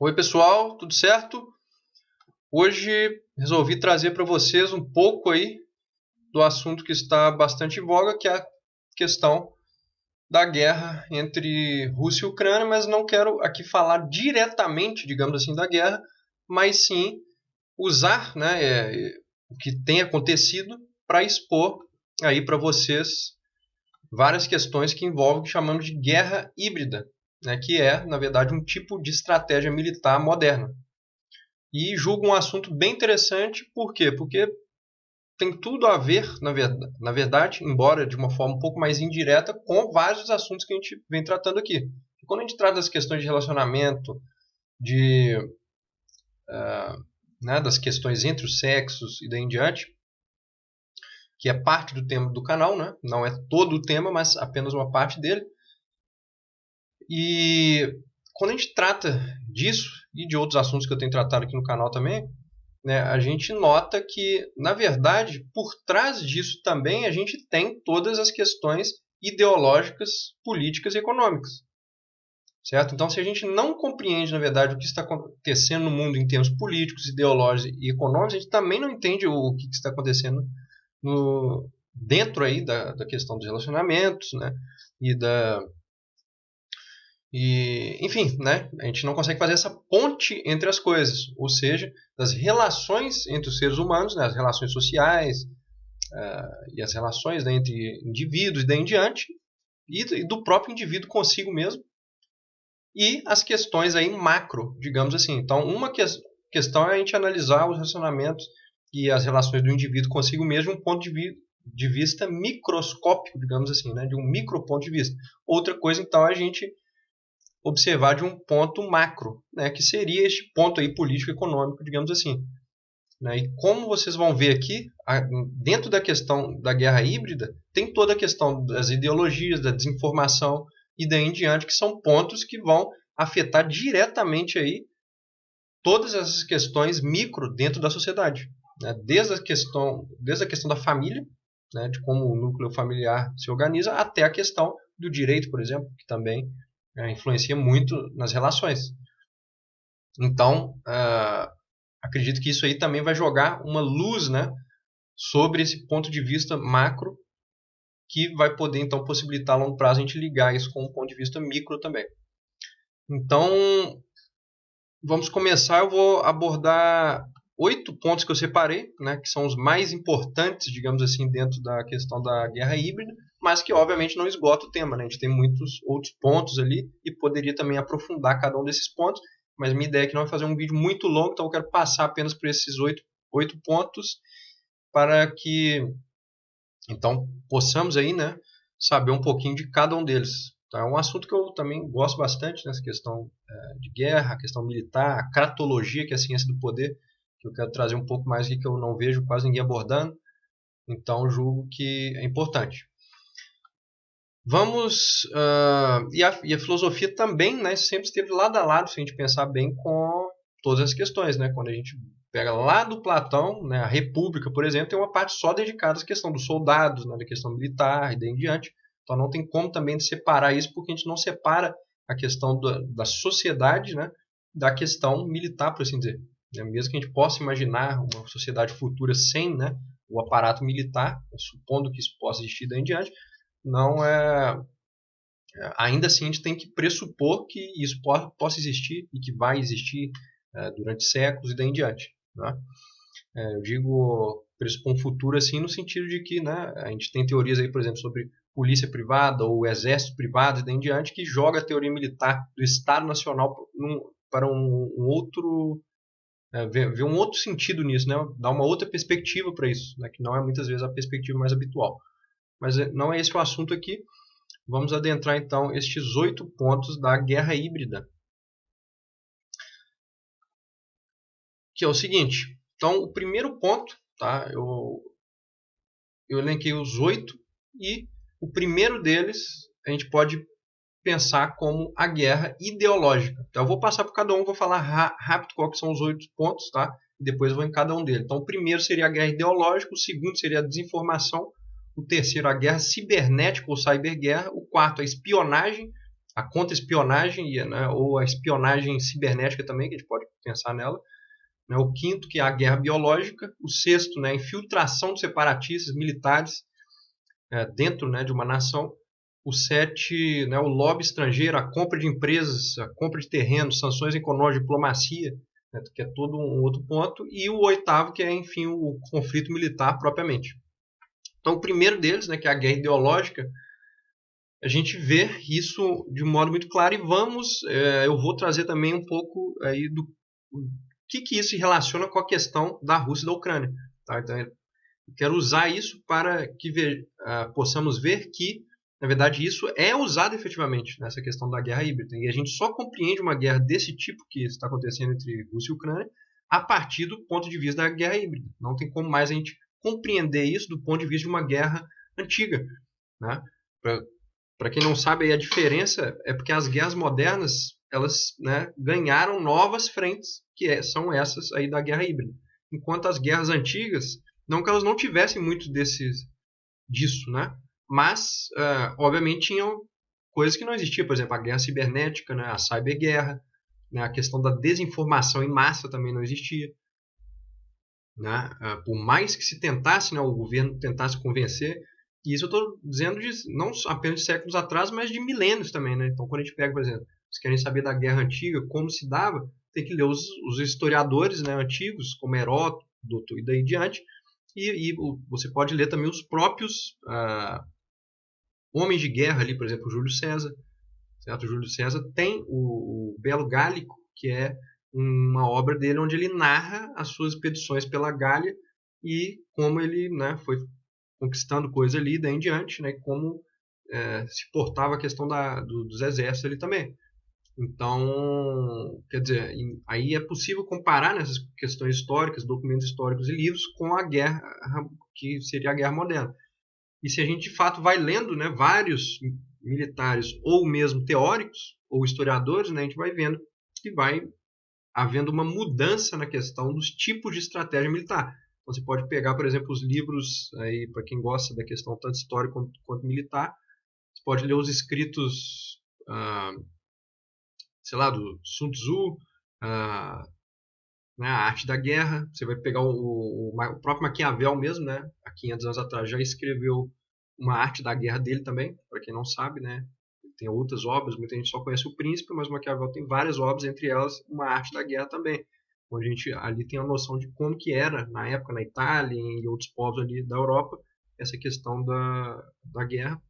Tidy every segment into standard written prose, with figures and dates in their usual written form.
Oi pessoal, tudo certo? Hoje resolvi trazer para vocês um pouco aí do assunto que está bastante em voga, que é a questão da guerra entre Rússia e Ucrânia, mas não quero aqui falar diretamente, digamos assim, da guerra, mas sim usar, o que tem acontecido para expor aí para vocês várias questões que envolvem o que chamamos de guerra híbrida, né, que é, na verdade, um tipo de estratégia militar moderna. E julgo um assunto bem interessante, por quê? Porque tem tudo a ver, na verdade, embora de uma forma um pouco mais indireta, com vários assuntos que a gente vem tratando aqui. E quando a gente trata das questões de relacionamento, de, das questões entre os sexos e daí em diante, que é parte do tema do canal, né? Não é todo o tema, mas apenas uma parte dele. E quando a gente trata disso e de outros assuntos que eu tenho tratado aqui no canal também, né, a gente nota que, na verdade, por trás disso também a gente tem todas as questões ideológicas, políticas e econômicas. Certo? Então, se a gente não compreende, na verdade, o que está acontecendo no mundo em termos políticos, ideológicos e econômicos, a gente também não entende o que está acontecendo dentro aí da questão dos relacionamentos, né, enfim, né, a gente não consegue fazer essa ponte entre as coisas, ou seja, das relações entre os seres humanos, né, as relações sociais e as relações, né, entre indivíduos e daí em diante, e do próprio indivíduo consigo mesmo, e as questões aí macro, digamos assim. Então, uma questão é a gente analisar os relacionamentos e as relações do indivíduo consigo mesmo de um ponto de vista microscópico, digamos assim, né, de um micro ponto de vista. Outra coisa, então, é a gente observar de um ponto macro, né, que seria este ponto aí político-econômico, digamos assim. Né? E como vocês vão ver aqui, dentro da questão da guerra híbrida, tem toda a questão das ideologias, da desinformação e daí em diante, que são pontos que vão afetar diretamente aí todas essas questões micro dentro da sociedade. Né? Desde a questão da família, né, de como o núcleo familiar se organiza, até a questão do direito, por exemplo, que também influencia muito nas relações. Então, acredito que isso aí também vai jogar uma luz, né, sobre esse ponto de vista macro, que vai poder, então, possibilitar a longo prazo a gente ligar isso com um ponto de vista micro também. Então, vamos começar. Eu vou abordar 8 pontos que eu separei, né, que são os mais importantes, digamos assim, dentro da questão da guerra híbrida, mas que obviamente não esgota o tema, né? A gente tem muitos outros pontos ali e poderia também aprofundar cada um desses pontos, mas minha ideia é que não vai fazer um vídeo muito longo, então eu quero passar apenas por esses 8 pontos para que então possamos aí, né, saber um pouquinho de cada um deles. Então, é um assunto que eu também gosto bastante, nessa questão de guerra, a questão militar, a cratologia, que é a ciência do poder, que eu quero trazer um pouco mais aqui, que eu não vejo quase ninguém abordando. Então, julgo que é importante. Vamos... e a filosofia também, né, sempre esteve lado a lado, se a gente pensar bem, com todas as questões. Né? Quando a gente pega lá do Platão, né, a República, por exemplo, tem uma parte só dedicada à questão dos soldados, né, da questão militar e daí em diante. Então não tem como também separar isso, porque a gente não separa a questão da sociedade, né, da questão militar, por assim dizer. Mesmo que a gente possa imaginar uma sociedade futura sem, né, o aparato militar, supondo que isso possa existir daí em diante, não é... Ainda assim, a gente tem que pressupor que isso possa existir e que vai existir durante séculos e daí em diante. Né? Eu digo pressupor um futuro assim no sentido de que, né, a gente tem teorias aí, por exemplo, sobre polícia privada ou exército privado e daí em diante, que joga a teoria militar do Estado Nacional para um outro... ver um outro sentido nisso, né? Dar uma outra perspectiva para isso, né? Que não é muitas vezes a perspectiva mais habitual. Mas não é esse o assunto aqui. Vamos adentrar então estes 8 pontos da guerra híbrida. Que é o seguinte. Então, o primeiro ponto, tá? Eu elenquei os 8 e o primeiro deles a gente pode pensar como a guerra ideológica. Então, eu vou passar por cada um, vou falar rápido qual que são os 8 pontos, tá? E depois eu vou em cada um deles. Então, o primeiro seria a guerra ideológica, o segundo seria a desinformação, o terceiro a guerra cibernética ou cyberguerra, o quarto a espionagem, a contra-espionagem, né, ou a espionagem cibernética também, que a gente pode pensar nela. Né, o quinto, que é a guerra biológica. O sexto, né, a infiltração de separatistas militares dentro, né, de uma nação. O 7, né, o lobby estrangeiro, a compra de empresas, a compra de terrenos, sanções econômicas, diplomacia, né, que é todo um outro ponto. E o oitavo, que é, enfim, o conflito militar propriamente. Então, o primeiro deles, né, que é a guerra ideológica, a gente vê isso de um modo muito claro e eu vou trazer também um pouco aí do que isso se relaciona com a questão da Rússia e da Ucrânia. Tá? Então, eu quero usar isso para que possamos ver que, na verdade, isso é usado efetivamente nessa questão da guerra híbrida. E a gente só compreende uma guerra desse tipo que está acontecendo entre Rússia e Ucrânia a partir do ponto de vista da guerra híbrida. Não tem como mais a gente compreender isso do ponto de vista de uma guerra antiga. Né? Para quem não sabe, aí a diferença é porque as guerras modernas elas, né, ganharam novas frentes, que são essas aí da guerra híbrida. Enquanto as guerras antigas, não que elas não tivessem muito disso, né? Mas, obviamente, tinham coisas que não existiam. Por exemplo, a guerra cibernética, né, a cyberguerra, né, a questão da desinformação em massa também não existia. Né? Por mais que se tentasse, né, o governo tentasse convencer, e isso eu estou dizendo não apenas de séculos atrás, mas de milênios também. Né? Então, quando a gente pega, por exemplo, se querem saber da Guerra Antiga, como se dava, tem que ler os historiadores, né, antigos, como Heródoto e daí em diante, e você pode ler também os próprios homens de guerra ali, por exemplo, Júlio César. Certo? O Júlio César tem o Belo Gálico, que é uma obra dele onde ele narra as suas expedições pela Gália e como ele, né, foi conquistando coisa ali daí em diante, né, como se portava a questão dos exércitos ali também. Então, quer dizer, aí é possível comparar nessas questões históricas, documentos históricos e livros com a guerra, que seria a guerra moderna. E se a gente de fato vai lendo, né, vários militares ou mesmo teóricos ou historiadores, né, a gente vai vendo que vai havendo uma mudança na questão dos tipos de estratégia militar. Então, você pode pegar, por exemplo, os livros aí para quem gosta da questão tanto histórica quanto militar. Você pode ler os escritos, sei lá, do Sun Tzu, né, a arte da guerra. Você vai pegar o próprio Maquiavel mesmo, né? Há 500 anos atrás já escreveu uma arte da guerra dele também, para quem não sabe, né? Ele tem outras obras, muita gente só conhece o Príncipe, mas o Maquiavel tem várias obras, entre elas uma arte da guerra também, onde a gente ali tem a noção de como que era na época na Itália e em outros povos ali da Europa essa questão da guerra.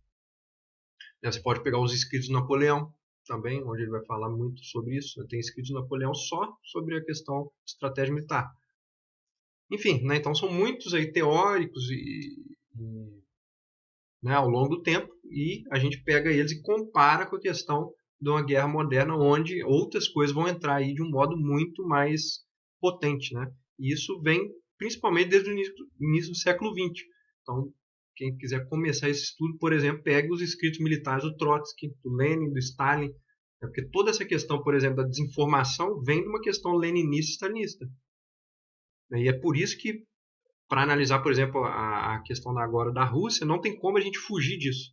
Você pode pegar os escritos de Napoleão também, onde ele vai falar muito sobre isso. Tem escritos de Napoleão só sobre a questão de estratégia militar. Enfim, né, então são muitos aí teóricos né, ao longo do tempo, e a gente pega eles e compara com a questão de uma guerra moderna, onde outras coisas vão entrar aí de um modo muito mais potente. Né? E isso vem principalmente desde o início do século XX. Então, quem quiser começar esse estudo, por exemplo, pega os escritos militares do Trotsky, do Lenin, do Stalin, porque toda essa questão, por exemplo, da desinformação vem de uma questão leninista e stalinista. E é por isso que, para analisar, por exemplo, a questão agora da Rússia, não tem como a gente fugir disso,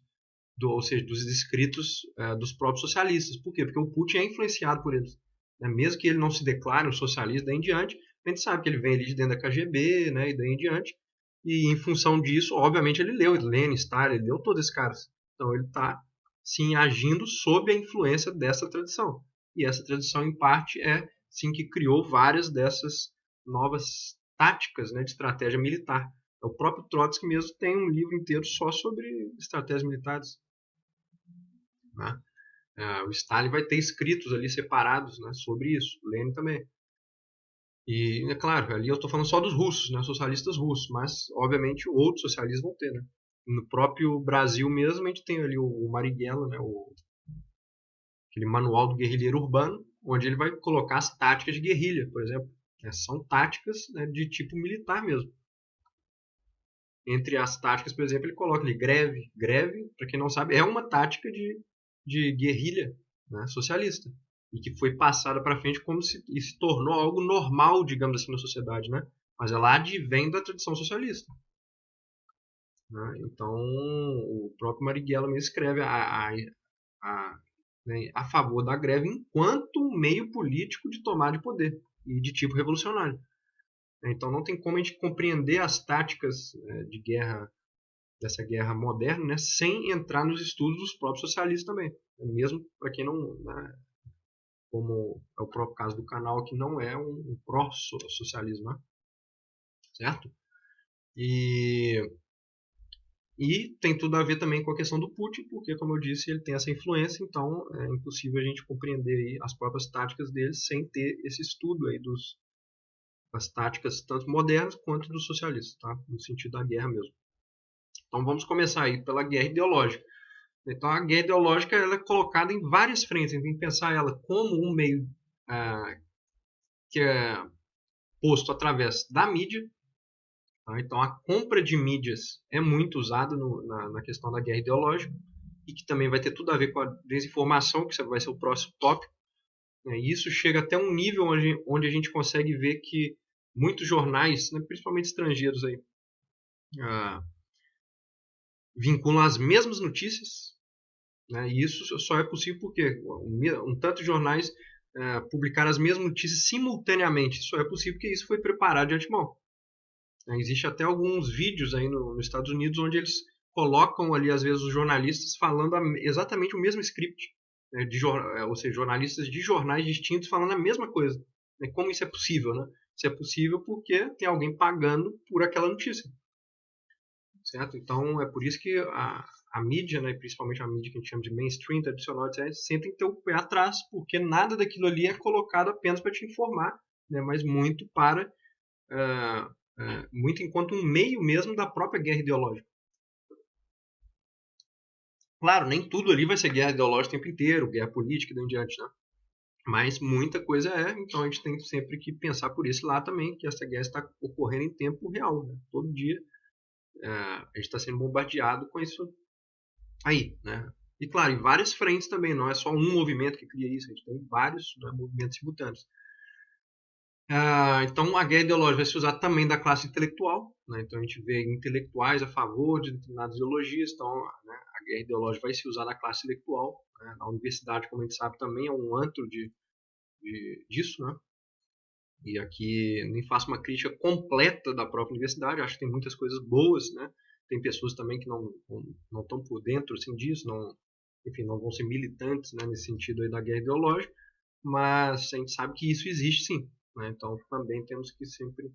ou seja, dos escritos dos próprios socialistas. Por quê? Porque o Putin é influenciado por eles. Né? Mesmo que ele não se declare um socialista daí em diante, a gente sabe que ele vem ali de dentro da KGB, né, e daí em diante. E em função disso, obviamente, ele leu Lenin, Stalin, ele leu todos esses caras. Então ele está, sim, agindo sob a influência dessa tradição. E essa tradição, em parte, sim, que criou várias dessas novas táticas, né, de estratégia militar. O próprio Trotsky mesmo tem um livro inteiro só sobre estratégias militares. Né? O Stalin vai ter escritos ali separados, né, sobre isso. Lenin também. E, é claro, ali eu estou falando só dos russos, né, socialistas russos, mas, obviamente, outros socialistas vão ter. Né? No próprio Brasil mesmo, a gente tem ali o Marighella, né, aquele manual do guerrilheiro urbano, onde ele vai colocar as táticas de guerrilha, por exemplo. São táticas, né, de tipo militar mesmo. Entre as táticas, por exemplo, ele coloca ali greve. Greve, para quem não sabe, é uma tática de guerrilha, né, socialista. E que foi passada para frente como se tornou algo normal, digamos assim, na sociedade. Né? Mas ela advém da tradição socialista. Né? Então, o próprio Marighella me escreve a né, a favor da greve enquanto meio político de tomada de poder e de tipo revolucionário. Então não tem como a gente compreender as táticas de guerra, dessa guerra moderna, né, sem entrar nos estudos dos próprios socialistas também. Mesmo para quem não, né, como é o próprio caso do canal aqui, não é um pró-socialismo, né? Certo? E tem tudo a ver também com a questão do Putin, porque, como eu disse, ele tem essa influência, então é impossível a gente compreender aí as próprias táticas dele sem ter esse estudo aí das táticas tanto modernas quanto dos socialistas, tá? No sentido da guerra mesmo. Então vamos começar aí pela guerra ideológica. Então a guerra ideológica ela é colocada em várias frentes, a gente tem que pensar ela como um meio que é posto através da mídia. Então a compra de mídias é muito usada na questão da guerra ideológica e que também vai ter tudo a ver com a desinformação, que vai ser o próximo tópico. E isso chega até um nível onde a gente consegue ver que muitos jornais, né, principalmente estrangeiros, aí, vinculam as mesmas notícias, né, e isso só é possível porque um tanto de jornais publicaram as mesmas notícias simultaneamente. Só é possível porque isso foi preparado de antemão. Existe até alguns vídeos aí nos Estados Unidos onde eles colocam ali, às vezes, os jornalistas falando exatamente o mesmo script, né, ou seja, jornalistas de jornais distintos falando a mesma coisa. Como isso é possível? Né? Isso é possível porque tem alguém pagando por aquela notícia. Certo? Então, é por isso que a mídia, né, principalmente a mídia que a gente chama de mainstream, tradicional, etc., sempre tem que ter o pé atrás, porque nada daquilo ali é colocado apenas para te informar, né, mas muito para... muito enquanto um meio mesmo da própria guerra ideológica. Claro, nem tudo ali vai ser guerra ideológica o tempo inteiro, guerra política e daí em diante, né? Mas muita coisa então a gente tem sempre que pensar por esse lado também, que essa guerra está ocorrendo em tempo real, né? Todo dia a gente está sendo bombardeado com isso aí, né? E claro, em várias frentes também, não é só um movimento que cria isso, a gente tem vários, né, movimentos simultâneos. Então a guerra ideológica vai se usar também da classe intelectual, né? Então a gente vê intelectuais a favor de determinadas ideologias, então, né, a guerra ideológica vai se usar da classe intelectual, né? A universidade, como a gente sabe, também é um antro disso, né? E aqui nem faço uma crítica completa da própria universidade, acho que tem muitas coisas boas, né? Tem pessoas também que não estão por dentro assim, disso, enfim, não vão ser militantes, né, nesse sentido aí da guerra ideológica, mas a gente sabe que isso existe sim, né? Então também temos que sempre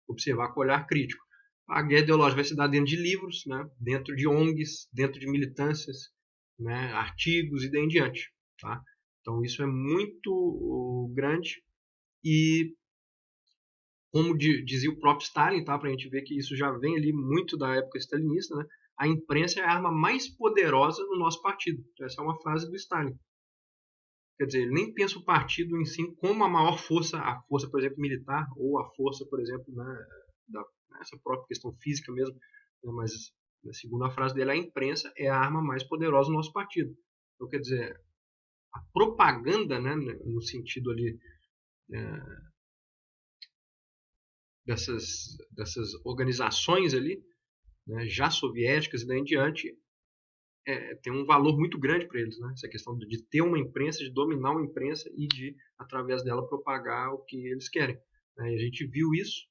observar com olhar crítico. A guerra ideológica vai se dar dentro de livros, né? Dentro de ONGs, dentro de militâncias, né? Artigos e daí em diante. Tá? Então isso é muito grande e como dizia o próprio Stalin, tá? Para a gente ver que isso já vem ali muito da época stalinista, né? A imprensa é a arma mais poderosa do nosso partido. Essa é uma frase do Stalin. Quer dizer, ele nem pensa o partido em si como a maior força, a força, por exemplo, militar, ou a força, por exemplo, né, essa própria questão física mesmo, né, mas segundo a frase dele, a imprensa é a arma mais poderosa do nosso partido. Então, quer dizer, a propaganda, né, no sentido ali dessas organizações ali, né, já soviéticas e daí em diante, tem um valor muito grande para eles, né? Essa questão de ter uma imprensa, de dominar uma imprensa e de, através dela, propagar o que eles querem. Né? E a gente viu isso,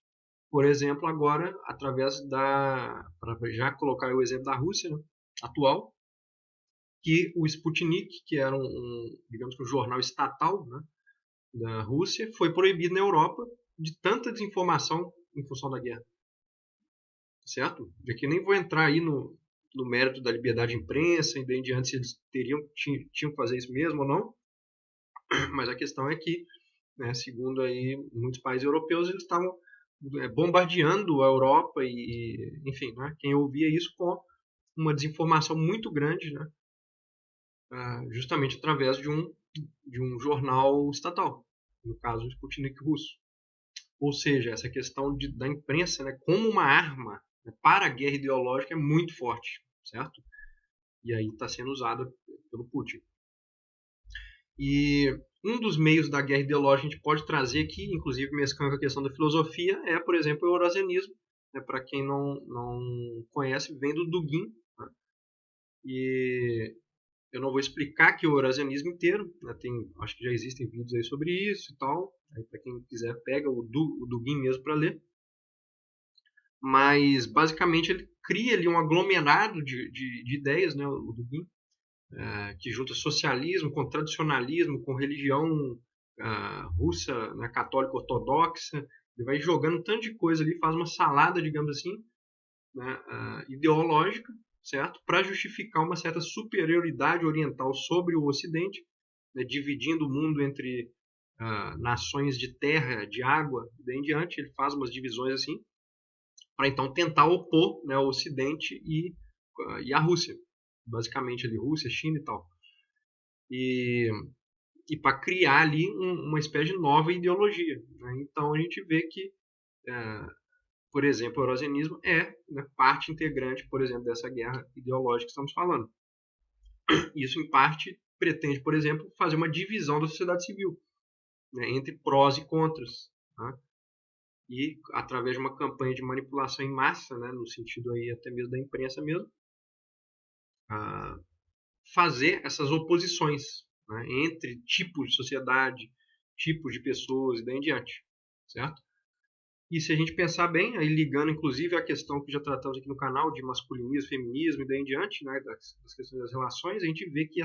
por exemplo, agora, através para já colocar o exemplo da Rússia, né, atual, que o Sputnik, que era digamos que um jornal estatal, né, da Rússia, foi proibido na Europa de tanta desinformação em função da guerra. Certo? De aqui nem vou entrar aí no mérito da liberdade de imprensa e daí em diante se eles tinham que fazer isso mesmo ou não. Mas a questão é que, né, segundo aí muitos países europeus, eles estavam bombardeando a Europa e enfim, né, quem ouvia isso com uma desinformação muito grande, né, justamente através de um jornal estatal, no caso o Sputnik russo. Ou seja, essa questão da imprensa, né, como uma arma, né, para a guerra ideológica é muito forte, certo? E aí está sendo usada pelo Putin. E um dos meios da guerra ideológica que a gente pode trazer aqui, inclusive mesclando com a questão da filosofia, é, por exemplo, o eurasianismo. Né, para quem não conhece, vem do Dugin. Né, e eu não vou explicar aqui o eurasianismo inteiro, né? Acho que já existem vídeos aí sobre isso e tal. Para quem quiser, pega o Dugin mesmo para ler. Mas, basicamente, ele cria ali um aglomerado de ideias, né, o Dugin, que junta socialismo com tradicionalismo, com religião russa, né, católica ortodoxa. Ele vai jogando um tanto de coisa ali, faz uma salada, digamos assim, né, ideológica, certo? Para justificar uma certa superioridade oriental sobre o Ocidente, né, dividindo o mundo entre nações de terra, de água, e daí em diante. Ele faz umas divisões assim, para então tentar opor, né, o Ocidente e a Rússia. Basicamente ali, Rússia, China e tal. E para criar ali uma espécie de nova ideologia. Né? Então a gente vê que, por exemplo, o eurasianismo é, né, parte integrante, por exemplo, dessa guerra ideológica que estamos falando. Isso, em parte, pretende, por exemplo, fazer uma divisão da sociedade civil, né, entre prós e contras. Né? E, através de uma campanha de manipulação em massa, né, no sentido aí até mesmo da imprensa mesmo, fazer essas oposições, né, entre tipos de sociedade, tipos de pessoas e daí em diante, certo? E se a gente pensar bem, aí ligando inclusive a questão que já tratamos aqui no canal de masculinismo, feminismo e daí em diante, né, das questões das relações, a gente vê que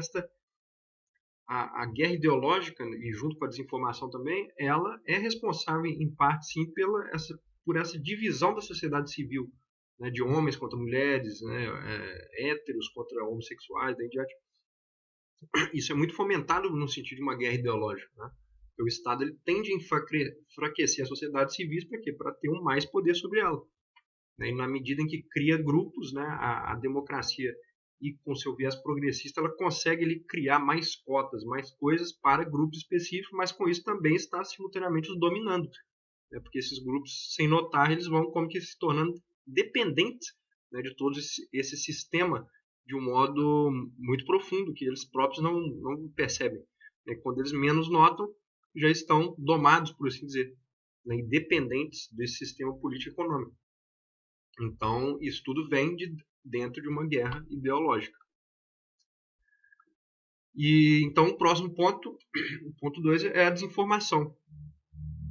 a guerra ideológica, e junto com a desinformação também, ela é responsável em parte sim por essa divisão da sociedade civil, né, de homens contra mulheres, né, héteros contra homossexuais, daí em diante. Isso é muito fomentado no sentido de uma guerra ideológica, né? Porque o Estado ele tende a enfraquecer a sociedade civil para quê? Para ter mais poder sobre ela. Né? E na medida em que cria grupos, né, a democracia e com seu viés progressista ela consegue ele, criar mais cotas, mais coisas para grupos específicos, mas com isso também está simultaneamente os dominando. Né? Porque esses grupos, sem notar, eles vão como que se tornando dependentes, né, de todo esse sistema de um modo muito profundo, que eles próprios não percebem. Né? Quando eles menos notam, já estão domados, por assim dizer, né? Independentes desse sistema político-econômico. Então, isso tudo vem dentro de uma guerra ideológica. E então, o próximo ponto, o ponto 2, é a desinformação.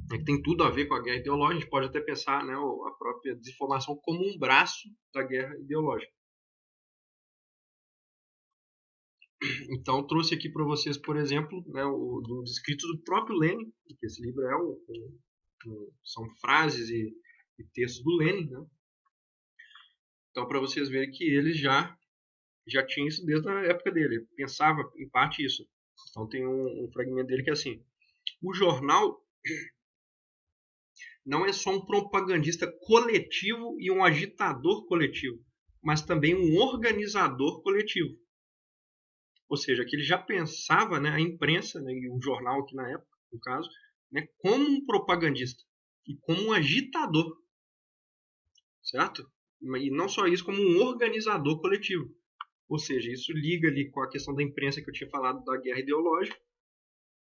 Que tem tudo a ver com a guerra ideológica. A gente pode até pensar, né, a própria desinformação como um braço da guerra ideológica. Então, trouxe aqui para vocês, por exemplo, né, dos escritos do próprio Lenin, que esse livro são frases e textos do Lenin. Né? Então, para vocês verem que ele já tinha isso desde a época dele. Ele pensava, em parte, isso. Então, tem um fragmento dele que é assim: o jornal não é só um propagandista coletivo e um agitador coletivo, mas também um organizador coletivo. Ou seja, que ele já pensava, né, a imprensa, né, e o jornal aqui na época, no caso, né, como um propagandista e como um agitador, certo? E não só isso, como um organizador coletivo. Ou seja, isso liga ali com a questão da imprensa que eu tinha falado da guerra ideológica,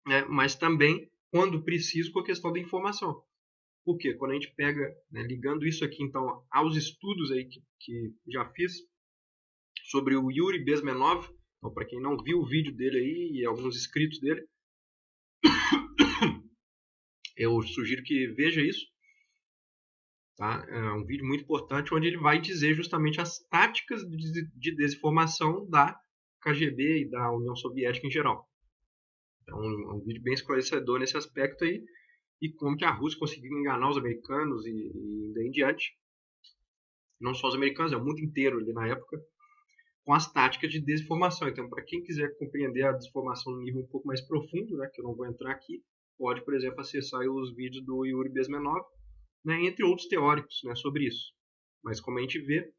né, mas também, quando preciso, com a questão da informação. Por quê? Quando a gente pega, né, ligando isso aqui então aos estudos aí que já fiz sobre o Yuri Bezmenov, então para quem não viu o vídeo dele aí e alguns escritos dele, eu sugiro que veja isso. Tá? É um vídeo muito importante onde ele vai dizer justamente as táticas de desinformação da KGB e da União Soviética em geral. Então, é um vídeo bem esclarecedor nesse aspecto aí, e como que a Rússia conseguiu enganar os americanos e daí em diante. Não só os americanos, é o mundo inteiro ali na época, com as táticas de desinformação. Então, para quem quiser compreender a desinformação no nível um pouco mais profundo, né, que eu não vou entrar aqui, pode, por exemplo, acessar os vídeos do Yuri Bezmenov, né, entre outros teóricos, né, sobre isso. Mas como a gente vê,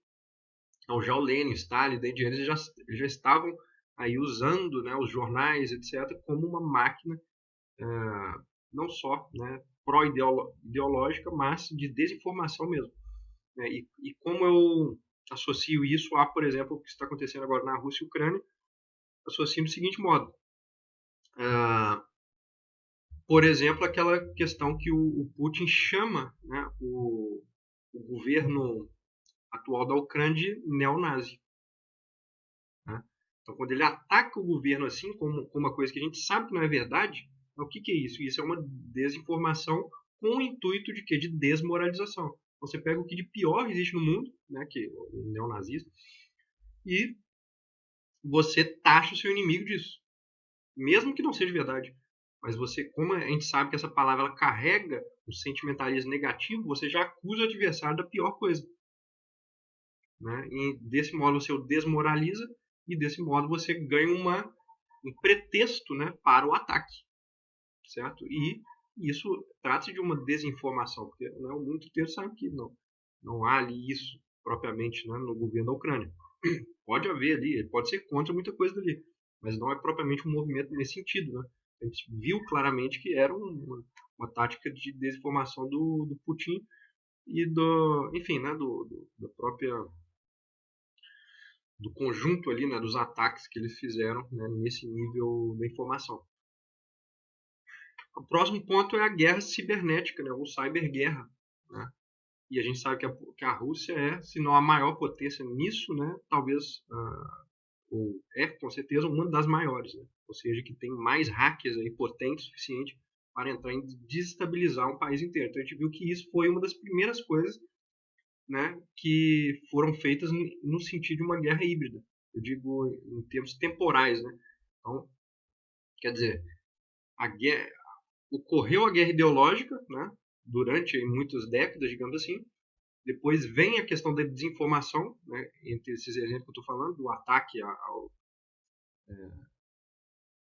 já o Lenin, Stalin, daí eles já estavam aí usando, né, os jornais, etc., como uma máquina não só, né, pró-ideológica, mas de desinformação mesmo. Né? E como eu associo isso a, por exemplo, o que está acontecendo agora na Rússia e Ucrânia, associo do seguinte modo. Por exemplo, aquela questão que o Putin chama, né, o governo atual da Ucrânia de neonazi. Né? Então, quando ele ataca o governo assim, como uma coisa que a gente sabe que não é verdade, o que é isso? Isso é uma desinformação com o intuito de quê? De desmoralização. Você pega o que de pior existe no mundo, né, que é o neonazismo, e você taxa o seu inimigo disso. Mesmo que não seja verdade. Mas você, como a gente sabe que essa palavra ela carrega um sentimentalismo negativo, você já acusa o adversário da pior coisa. Né? E desse modo você o desmoraliza e desse modo você ganha um pretexto, né, para o ataque. Certo? E isso trata-se de uma desinformação, porque, né, o mundo inteiro sabe que não há ali isso propriamente, né, no governo da Ucrânia. Pode haver ali, ele pode ser contra muita coisa dali, mas não é propriamente um movimento nesse sentido. Né? A gente viu claramente que era uma tática de desinformação do Putin e enfim, né, da própria do conjunto ali, né, dos ataques que eles fizeram, né, nesse nível da informação. O próximo ponto é a guerra cibernética, né, ou cyberguerra. Né? E a gente sabe que a Rússia é, se não a maior potência nisso, né, talvez, ou é com certeza uma das maiores. Né? Ou seja, que tem mais hackers aí potentes o suficiente para entrar e desestabilizar um país inteiro. Então a gente viu que isso foi uma das primeiras coisas, né, que foram feitas no sentido de uma guerra híbrida. Eu digo em termos temporais. Né? Então, quer dizer, ocorreu a guerra ideológica, né, durante muitas décadas, digamos assim. Depois vem a questão da desinformação, né, entre esses exemplos que eu estou falando, do ataque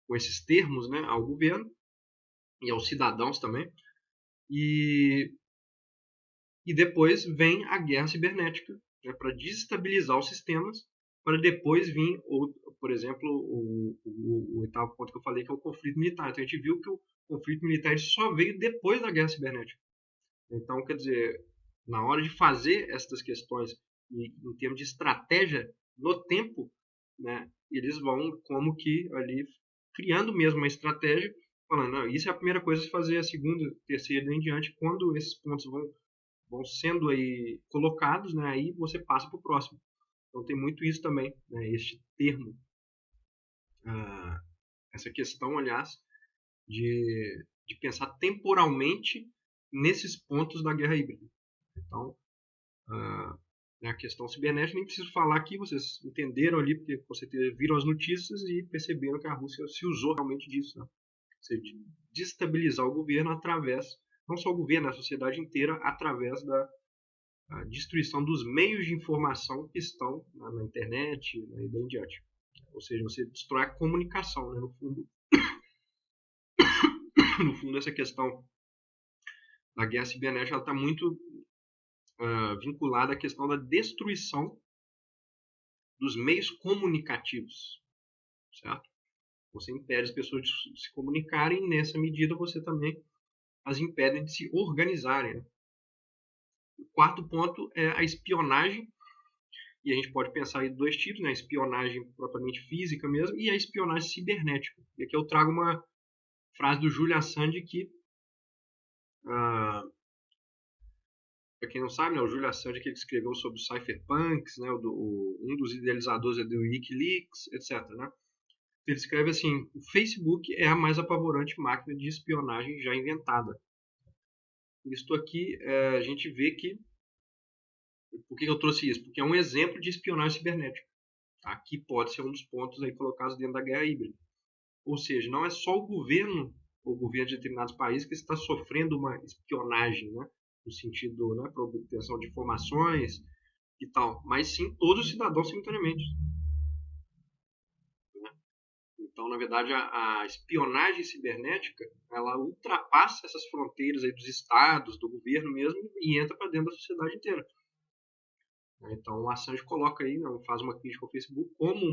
com esses termos, né, ao governo e aos cidadãos também. E depois vem a guerra cibernética, né, para desestabilizar os sistemas, para depois vir, por exemplo, o oitavo ponto que eu falei, que é o conflito militar. Então a gente viu que o conflito militar só veio depois da guerra cibernética. Então, quer dizer, na hora de fazer essas questões e em termos de estratégia no tempo, né, eles vão como que ali criando mesmo uma estratégia, falando, não, isso é a primeira coisa a fazer, a segunda, terceira e em diante, quando esses pontos vão sendo aí colocados, né, aí você passa para o próximo. Então tem muito isso também, né, este termo, essa questão, aliás, de pensar temporalmente nesses pontos da guerra híbrida. Então, a questão cibernética, nem preciso falar aqui, vocês entenderam ali, porque você viram as notícias e perceberam que a Rússia se usou realmente disso. Né? Você destabilizar o governo através, não só o governo, a sociedade inteira, através da destruição dos meios de informação que estão na internet, né, e daí em diante. Ou seja, você destrói a comunicação, né, no fundo. No fundo, essa questão da guerra cibernética está muito vinculada à questão da destruição dos meios comunicativos, certo? Você impede as pessoas de se comunicarem e nessa medida você também as impede de se organizarem. Né? O quarto ponto é a espionagem, e a gente pode pensar em dois tipos, né? A espionagem propriamente física mesmo e a espionagem cibernética. E aqui eu trago uma frase do Julian Assange que, para quem não sabe, né, o Julian Assange que escreveu sobre os cypherpunks, né, um dos idealizadores do WikiLeaks, etc. Né? Ele escreve assim: o Facebook é a mais apavorante máquina de espionagem já inventada. Isto aqui, a gente vê que... Por que eu trouxe isso? Porque é um exemplo de espionagem cibernética. Tá? Que pode ser um dos pontos aí colocados dentro da guerra híbrida. Ou seja, não é só o governo de determinados países que está sofrendo uma espionagem, né? No sentido, né, para obtenção de informações e tal, mas sim todos os cidadãos simultaneamente. Né? Então, na verdade, a espionagem cibernética ela ultrapassa essas fronteiras aí dos estados, do governo mesmo, e entra para dentro da sociedade inteira. Então, o Assange coloca aí, não, faz uma crítica ao Facebook como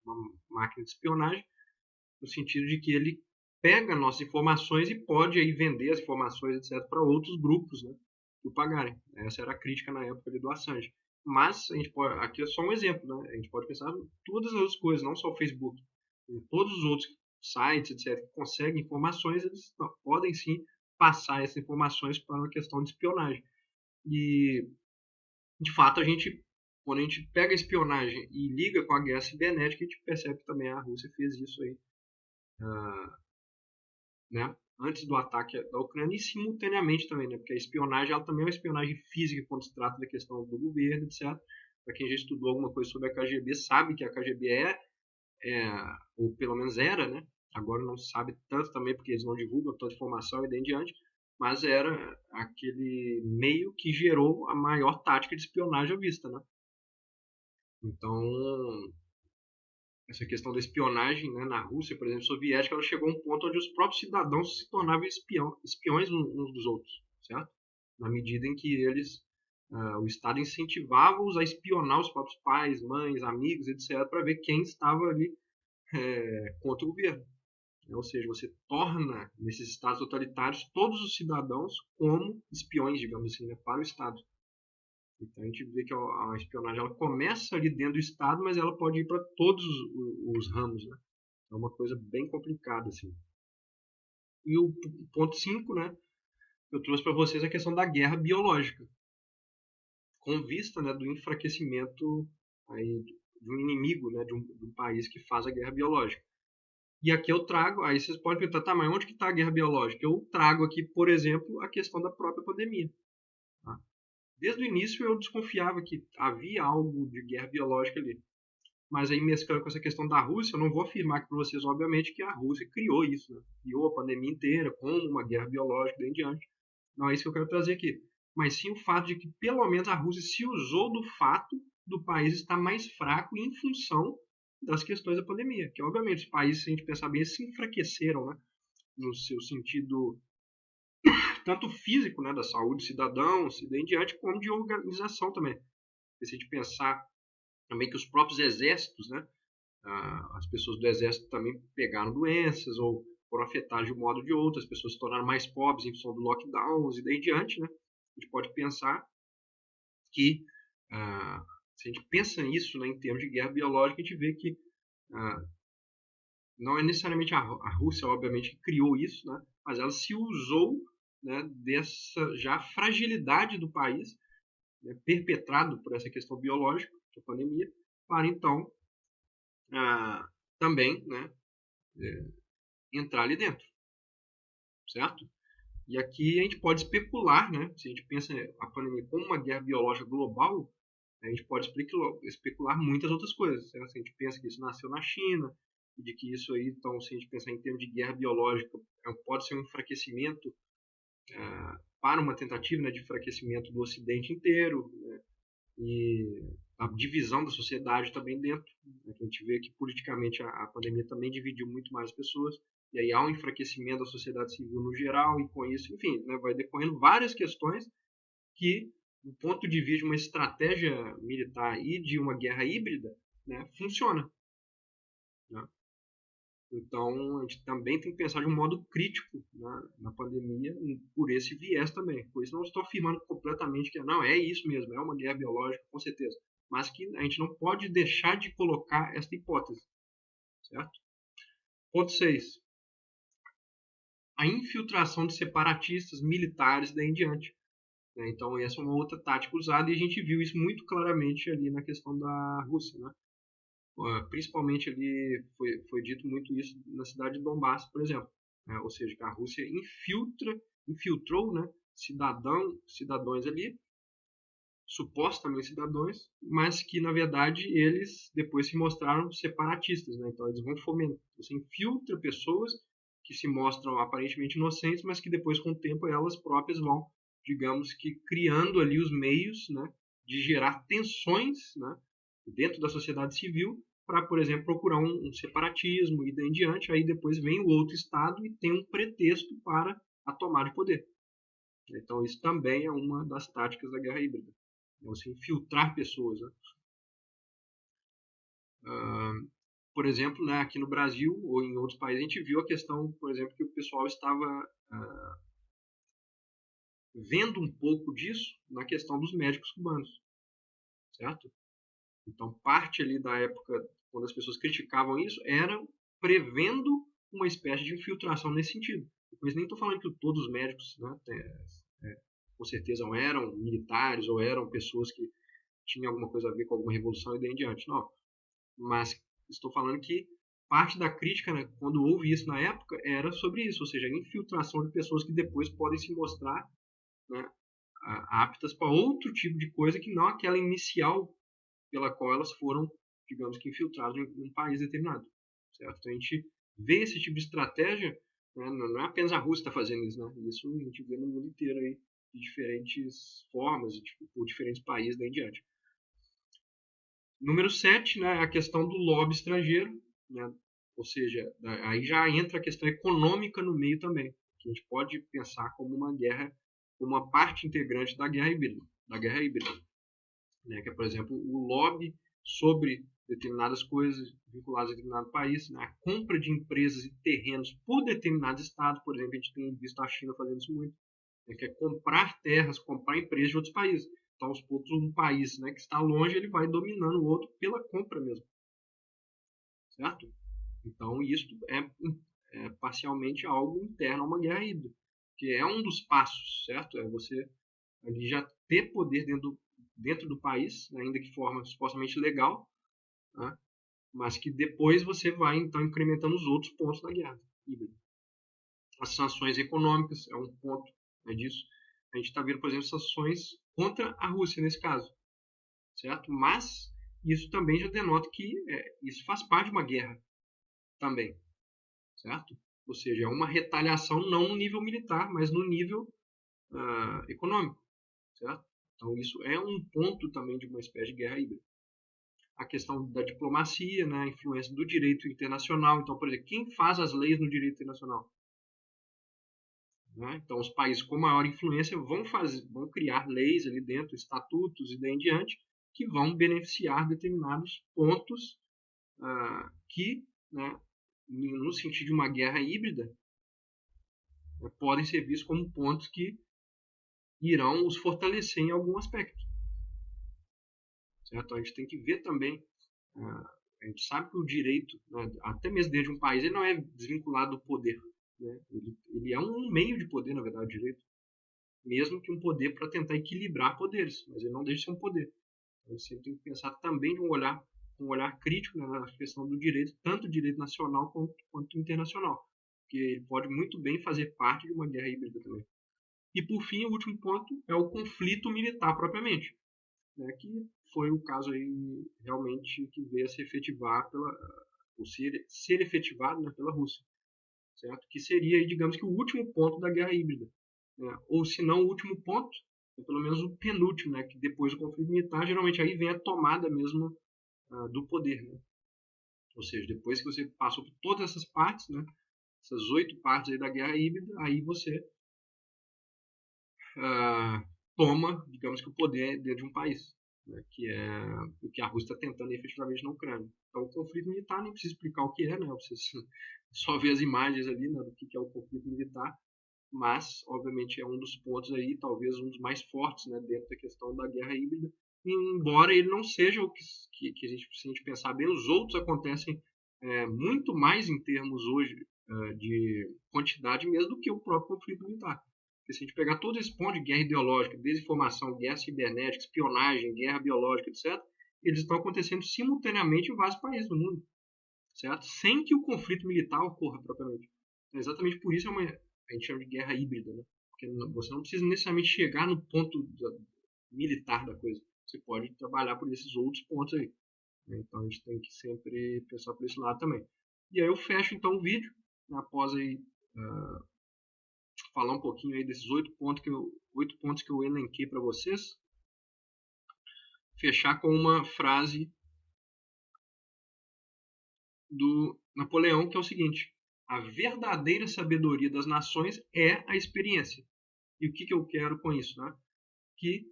uma máquina de espionagem, no sentido de que ele pega nossas informações e pode aí vender as informações, etc., para outros grupos, né, que o pagarem. Essa era a crítica na época do Assange. Mas, a gente pode, aqui é só um exemplo, né? A gente pode pensar em todas as outras coisas, não só o Facebook. Em todos os outros sites, etc., que conseguem informações, eles podem sim passar essas informações para uma questão de espionagem. E, de fato, a gente quando a gente pega a espionagem e liga com a guerra cibernética, a gente percebe que também a Rússia fez isso aí, né? Antes do ataque da Ucrânia e simultaneamente também, né? Porque a espionagem ela também é uma espionagem física quando se trata da questão do governo, etc. Para quem já estudou alguma coisa sobre a KGB, sabe que a KGB ou pelo menos era, né? Agora não se sabe tanto também, porque eles não divulgam toda a informação e daí em diante, mas era aquele meio que gerou a maior tática de espionagem à vista, né? Então, essa questão da espionagem, né, na Rússia, por exemplo, soviética, ela chegou a um ponto onde os próprios cidadãos se tornavam espiões uns dos outros, certo? Na medida em que o Estado incentivava-os a espionar os próprios pais, mães, amigos, etc., para ver quem estava ali contra o governo. Ou seja, você torna, nesses estados totalitários, todos os cidadãos como espiões, digamos assim, né, para o Estado. Então a gente vê que a espionagem ela começa ali dentro do Estado, mas ela pode ir para todos os ramos, né? É uma coisa bem complicada, assim. E o ponto 5, né? Eu trouxe para vocês a questão da guerra biológica, com vista, né, do enfraquecimento aí, de um inimigo, né, de um país que faz a guerra biológica. E aqui eu trago, aí vocês podem perguntar, tá, mas onde que está a guerra biológica? Eu trago aqui, por exemplo, a questão da própria pandemia. Tá? Desde o início eu desconfiava que havia algo de guerra biológica ali. Mas aí, mesclando com essa questão da Rússia, eu não vou afirmar aqui para vocês, obviamente, que a Rússia criou isso, né? Criou a pandemia inteira como uma guerra biológica e em diante. Não é isso que eu quero trazer aqui. Mas sim o fato de que, pelo menos, a Rússia se usou do fato do país estar mais fraco em função das questões da pandemia. Que, obviamente, os países, se a gente pensar bem, se enfraqueceram, né? No seu sentido tanto físico, né, da saúde de cidadãos e daí em diante, como de organização também. E se a gente pensar também que os próprios exércitos, né, as pessoas do exército também pegaram doenças ou foram afetadas de um modo ou de outro, as pessoas se tornaram mais pobres em função do lockdowns e daí em diante, né? A gente pode pensar que, se a gente pensa nisso, né, em termos de guerra biológica, a gente vê que não é necessariamente a Rússia, obviamente, que criou isso, né, mas ela se usou, né, dessa já fragilidade do país, né, perpetrado por essa questão biológica, que é a pandemia, para então também, né, entrar ali dentro, certo? E aqui a gente pode especular, né? Se a gente pensa a pandemia como uma guerra biológica global, a gente pode especular muitas outras coisas. Certo? Se a gente pensa que isso nasceu na China, e de que isso aí, então, se a gente pensar em termos de guerra biológica, pode ser um enfraquecimento para uma tentativa, né, de enfraquecimento do Ocidente inteiro, né? E a divisão da sociedade também dentro. Né? A gente vê que politicamente a pandemia também dividiu muito mais pessoas. E aí há um enfraquecimento da sociedade civil no geral, e com isso, enfim, né, vai decorrendo várias questões que, do ponto de vista de uma estratégia militar e de uma guerra híbrida, né, funciona. Né? Então, a gente também tem que pensar de um modo crítico na pandemia, por esse viés também. Por isso, não estou afirmando completamente que não, é isso mesmo, é uma guerra biológica, com certeza. Mas que a gente não pode deixar de colocar esta hipótese. Certo? Ponto 6. A infiltração de separatistas, militares, daí em diante. Né? Então, essa é uma outra tática usada e a gente viu isso muito claramente ali na questão da Rússia. Né? Principalmente ali, foi dito muito isso na cidade de Donbass, por exemplo. Ou seja, que a Rússia infiltrou, né, cidadãos ali, supostamente cidadãos, mas que na verdade eles depois se mostraram separatistas. Né? Então eles vão fomentar, você infiltra pessoas que se mostram aparentemente inocentes, mas que depois com o tempo elas próprias vão, digamos que criando ali os meios, né, de gerar tensões, né, dentro da sociedade civil para, por exemplo, procurar um separatismo e daí em diante. Aí depois vem o outro Estado e tem um pretexto para a tomada de poder. Então isso também é uma das táticas da guerra híbrida. É você infiltrar pessoas. Né? Por exemplo, né, aqui no Brasil ou em outros países, a gente viu a questão, por exemplo, que o pessoal estava vendo um pouco disso na questão dos médicos cubanos. Certo? Então, parte ali da época, quando as pessoas criticavam isso, era prevendo uma espécie de infiltração nesse sentido. Depois nem estou falando que todos os médicos, né, com certeza, ou eram militares ou eram pessoas que tinha alguma coisa a ver com alguma revolução e daí em diante. Não. Mas estou falando que parte da crítica, né, quando houve isso na época, era sobre isso, ou seja, a infiltração de pessoas que depois podem se mostrar, né, aptas para outro tipo de coisa que não aquela inicial pela qual elas foram, digamos que, infiltradas em um país determinado. Certo? Então a gente vê esse tipo de estratégia, né, não é apenas a Rússia que está fazendo isso, né? Isso a gente vê no mundo inteiro aí, de diferentes formas, por diferentes países daí em diante. Número 7, né, a questão do lobby estrangeiro, né? Ou seja, aí já entra a questão econômica no meio também, que a gente pode pensar como uma guerra, uma parte integrante da guerra híbrida, né? Que é, por exemplo, o lobby sobre determinadas coisas vinculadas a determinado país, né? A compra de empresas e terrenos por determinado estado, por exemplo, a gente tem visto a China fazendo isso muito, né? Que é comprar terras, comprar empresas de outros países. Então, aos poucos, um país, né, que está longe, ele vai dominando o outro pela compra mesmo, certo? Então, isso é parcialmente algo interno a uma guerra híbrida, que é um dos passos, certo? É você ali já ter poder dentro do país, né, ainda que de forma supostamente legal, né, mas que depois você vai então incrementando os outros pontos da guerra híbrida. As sanções econômicas é um ponto, né, disso. A gente está vendo, por exemplo, sanções contra a Rússia nesse caso, certo? Mas isso também já denota que isso faz parte de uma guerra também, certo? Ou seja, é uma retaliação não no nível militar, mas no nível econômico, certo? Então isso é um ponto também de uma espécie de guerra híbrida. A questão da diplomacia, né, a influência do direito internacional. Então, por exemplo, quem faz as leis no direito internacional? Né? Então, os países com maior influência vão criar leis ali dentro, estatutos e daí em diante, que vão beneficiar determinados pontos que, né, no sentido de uma guerra híbrida, podem ser vistos como pontos que irão os fortalecer em algum aspecto. Certo? A gente tem que ver também, a gente sabe que o direito, né, até mesmo dentro de um país, ele não é desvinculado do poder. Né? Ele é um meio de poder, na verdade, o direito. Mesmo que um poder para tentar equilibrar poderes, mas ele não deixa de ser um poder. Então, a gente sempre tem que pensar também de um olhar crítico, né, na questão do direito, tanto direito nacional quanto internacional. Porque ele pode muito bem fazer parte de uma guerra híbrida também. E por fim, o último ponto é o conflito militar propriamente, né, que foi o caso aí realmente que veio a se efetivar ou ser efetivado, né, pela Rússia, certo? Que seria, digamos que o último ponto da guerra híbrida, né? Ou se não o último ponto, pelo menos o penúltimo, né? Que depois do conflito militar geralmente aí vem a tomada mesmo do poder, né? Ou seja, depois que você passou por todas essas partes, né? Essas 8 partes aí da guerra híbrida, aí você toma, digamos que o poder dentro de um país, né, que é o que a Rússia está tentando efetivamente na Ucrânia. Então, o conflito militar nem precisa explicar o que é, né? Você só ver as imagens ali, né, do que é o conflito militar, mas, obviamente, é um dos pontos aí, talvez um dos mais fortes, né, dentro da questão da guerra híbrida, embora ele não seja o que a gente, se a gente pensar bem, os outros acontecem muito mais em termos hoje de quantidade mesmo do que o próprio conflito militar. Porque se a gente pegar todo esse ponto de guerra ideológica, desinformação, guerra cibernética, espionagem, guerra biológica, etc., eles estão acontecendo simultaneamente em vários países do mundo, certo? Sem que o conflito militar ocorra propriamente. Então, exatamente por isso a gente chama de guerra híbrida, né? Porque você não precisa necessariamente chegar no ponto militar da coisa. Você pode trabalhar por esses outros pontos aí. Né? Então a gente tem que sempre pensar por esse lado também. E aí eu fecho então o vídeo, né, após aí falar um pouquinho aí desses 8 pontos que eu elenquei para vocês. Fechar com uma frase do Napoleão, que é o seguinte: a verdadeira sabedoria das nações é a experiência. E o que eu quero com isso? Né? Que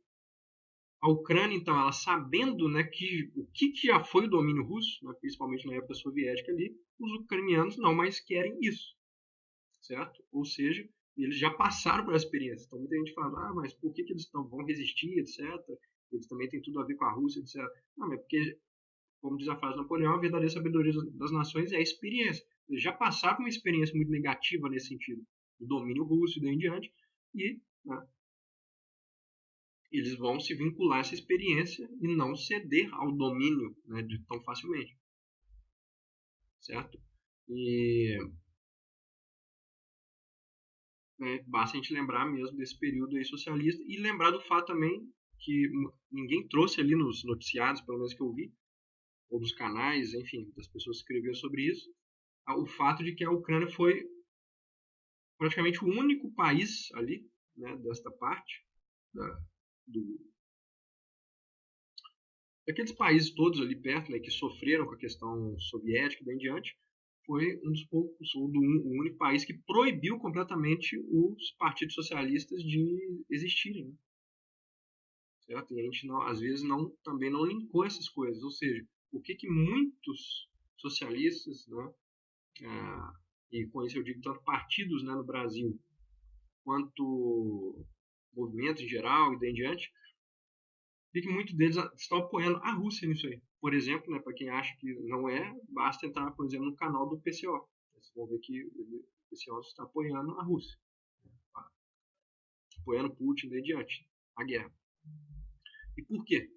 a Ucrânia, então, ela sabendo, né, que o que já foi o domínio russo, né, principalmente na época soviética ali, os ucranianos não mais querem isso, certo? Ou seja, eles já passaram por essa experiência. Então muita gente fala, mas por que eles vão resistir, etc. Eles também têm tudo a ver com a Rússia, etc. Não, é porque, como diz a frase de Napoleão, a verdadeira sabedoria das nações é a experiência. Eles já passaram por uma experiência muito negativa nesse sentido, do domínio russo e daí em diante, e né, eles vão se vincular a essa experiência e não ceder ao domínio, né, de tão facilmente, certo? E né, basta a gente lembrar mesmo desse período aí socialista e lembrar do fato também que ninguém trouxe ali nos noticiários, pelo menos que eu vi, ou dos canais, enfim, das pessoas que escreveram sobre isso, o fato de que a Ucrânia foi praticamente o único país ali, né, desta parte, do, daqueles países todos ali perto, né, que sofreram com a questão soviética e daí em diante, foi um dos poucos, ou o único país que proibiu completamente os partidos socialistas de existirem, né? Certo? E a gente não, às vezes também não linkou essas coisas, ou seja, o que muitos socialistas, né, e com isso eu digo tanto partidos, né, no Brasil quanto movimentos em geral e daí em diante, que muitos deles estão apoiando a Rússia nisso aí. Por exemplo, né, para quem acha que não é, basta entrar, por exemplo, no canal do PCO. Vocês vão ver que o PCO está apoiando a Rússia, apoiando Putin e daí em diante, a guerra. E por quê?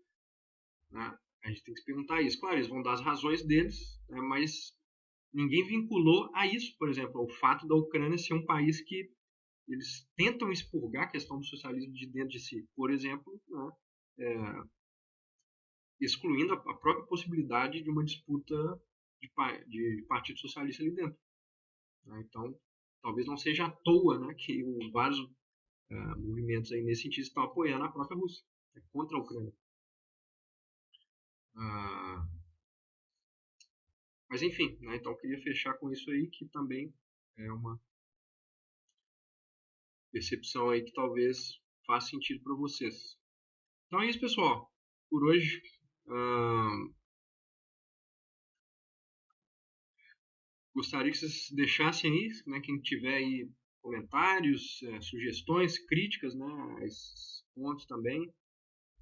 Né? A gente tem que se perguntar isso. Claro, eles vão dar as razões deles, né, mas ninguém vinculou a isso, por exemplo, ao fato da Ucrânia ser um país que eles tentam expurgar a questão do socialismo de dentro de si. Por exemplo, né, excluindo a própria possibilidade de uma disputa de partido socialista ali dentro. Né? Então, talvez não seja à toa, né, que vários movimentos aí nesse sentido estão apoiando a própria Rússia, né, contra a Ucrânia. Mas enfim, né, então eu queria fechar com isso aí, que também é uma percepção aí que talvez faça sentido para vocês. Então é isso, pessoal. Por hoje, gostaria que vocês deixassem aí, né, quem tiver aí comentários, sugestões, críticas, né, a esses pontos também,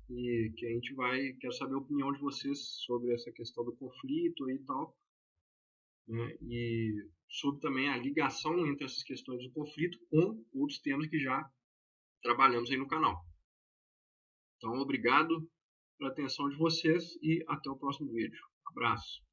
e que a gente quero saber a opinião de vocês sobre essa questão do conflito e tal, né, e sobre também a ligação entre essas questões do conflito com outros temas que já trabalhamos aí no canal. Então, obrigado pela atenção de vocês e até o próximo vídeo. Abraço!